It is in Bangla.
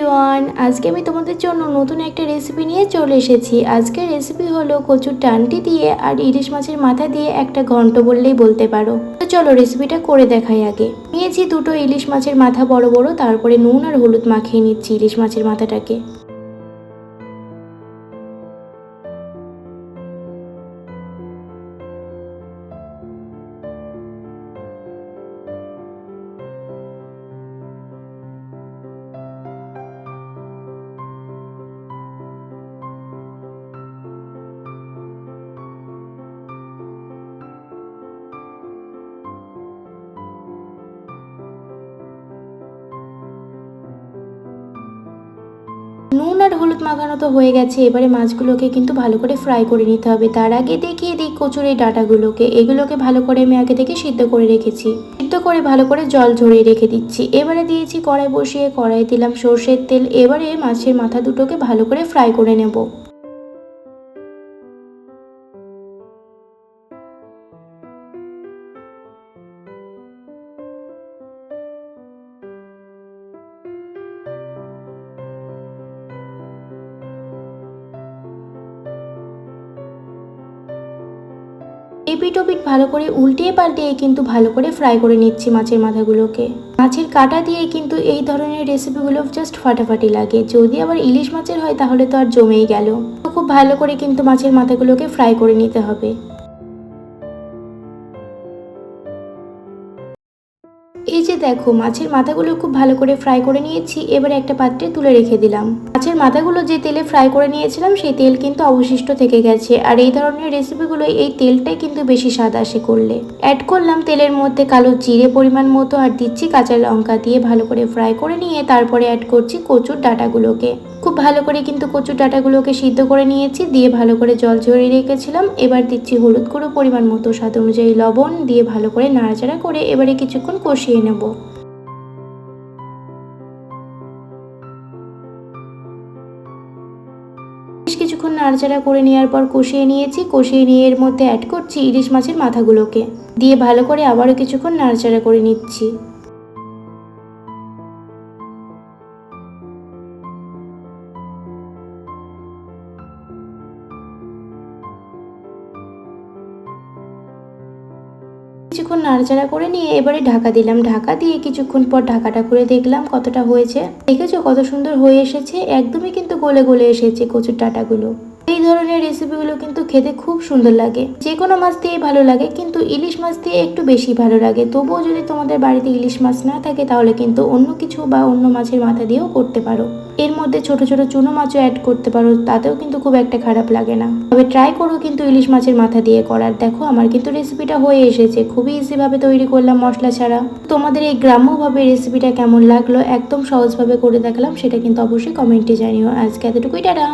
এভরিওয়ান, আজকে আমি তোমাদের জন্য নতুন একটা রেসিপি নিয়ে চলে এসেছি। আজকের রেসিপি হলো কচুর ডান্টি দিয়ে আর ইলিশ মাছের মাথা দিয়ে একটা ঘন্ট বললেই বলতে পারো। তো চলো রেসিপিটা করে দেখাই। আগে নিয়েছি দুটো ইলিশ মাছের মাথা বড় বড়, তারপরে নুন আর হলুদ মাখিয়ে নিচ্ছি ইলিশ মাছের মাথাটাকে। নুন আর হলুদ মাখানো তো হয়ে গেছে, এবারে মাছগুলোকে কিন্তু ভালো করে ফ্রাই করে নিতে হবে। তার আগে দেখিয়ে দিই কচুর এই ডাঁটাগুলোকে, এগুলোকে ভালো করে আমি আগে থেকে সিদ্ধ করে রেখেছি। সিদ্ধ করে ভালো করে জল ঝরিয়ে রেখে দিচ্ছি। এবারে দিয়েছি কড়াই বসিয়ে, কড়াই দিলাম সর্ষের তেল। এবারে মাছের মাথা দুটোকে ভালো করে ফ্রাই করে নেব। এপিট ওপিট ভালো করে উল্টিয়ে পাল্টিয়ে কিন্তু ভালো করে ফ্রাই করে নিচ্ছি মাছের মাথাগুলোকে। মাছের কাঁটা দিয়ে কিন্তু এই ধরনের রেসিপিগুলো জাস্ট ফাটাফাটি লাগে। যদি আবার ইলিশ মাছের হয় তাহলে তো আর জমেই গেল। তো খুব ভালো করে কিন্তু মাছের মাথাগুলোকে ফ্রাই করে নিতে হবে। এই যে দেখো, মাছের মাথাগুলো খুব ভালো করে ফ্রাই করে নিয়েছি। এবারে একটা পাত্রে তুলে রেখে দিলাম। মাছের মাথাগুলো যে তেলে ফ্রাই করে নিয়েছিলাম সেই তেল কিন্তু অবশিষ্ট থেকে গেছে। আর এই ধরনের রেসিপিগুলো এই তেলটাই কিন্তু বেশি স্বাদ আসে করলে। অ্যাড করলাম তেলের মধ্যে কালো জিরে পরিমাণ মতো, আর দিচ্ছি কাঁচা লঙ্কা। দিয়ে ভালো করে ফ্রাই করে নিয়ে তারপরে অ্যাড করছি কচুর ডাঁটাগুলোকে। খুব ভালো করে কিন্তু কচুর ডাঁটাগুলোকে সিদ্ধ করে নিয়েছি। দিয়ে ভালো করে জল ঝরিয়ে রেখেছিলাম। এবার দিচ্ছি হলুদ গুঁড়ো পরিমাণ মতো, স্বাদ অনুযায়ী লবণ। দিয়ে ভালো করে নাড়াচাড়া করে এবারে কিছুক্ষণ কষিয়ে নেব। বেশ কিছুক্ষণ নাড়াচাড়া করে নেওয়ার পর কষিয়ে নিয়েছি। কষিয়ে নিয়ে এর মধ্যে অ্যাড করছি ইলিশ মাছের মাথাগুলোকে। দিয়ে ভালো করে আবারও কিছুক্ষণ নাড়াচাড়া করে নিচ্ছি। কিছুক্ষণ নাড়াচাড়া করে নিয়ে এবারে ঢাকা দিলাম। ঢাকা দিয়ে কিছুক্ষণ পর ঢাকাটা খুলে দেখলাম কতটা হয়েছে। দেখেছো কত সুন্দর হয়ে এসেছে, একদমই কিন্তু গলে গলে এসেছে কচুর ডাঁটাগুলো। এই ধরনের রেসিপিগুলো কিন্তু খেতে খুব সুন্দর লাগে। যে কোনো মাছ দিয়েই ভালো লাগে, কিন্তু ইলিশ মাছ দিয়ে একটু বেশি ভালো লাগে। তবুও যদি তোমাদের বাড়িতে ইলিশ মাছ না থাকে তাহলে কিন্তু অন্য কিছু বা অন্য মাছের মাথা দিয়েও করতে পারো। এর মধ্যে ছোট ছোট চুনো মাছও অ্যাড করতে পারো, তাতেও কিন্তু খুব একটা খারাপ লাগে না। তবে ট্রাই করো কিন্তু ইলিশ মাছের মাথা দিয়ে করার। দেখো আমার কিন্তু রেসিপিটা হয়ে এসেছে, খুবই ইজিভাবে তৈরি করলাম মশলা ছাড়া। তোমাদের এই গ্রাম্যভাবে রেসিপিটা কেমন লাগলো, একদম সহজভাবে করে দেখালাম, সেটা কিন্তু অবশ্যই কমেন্টে জানিও। আজকে এতটুকুই, টাটা।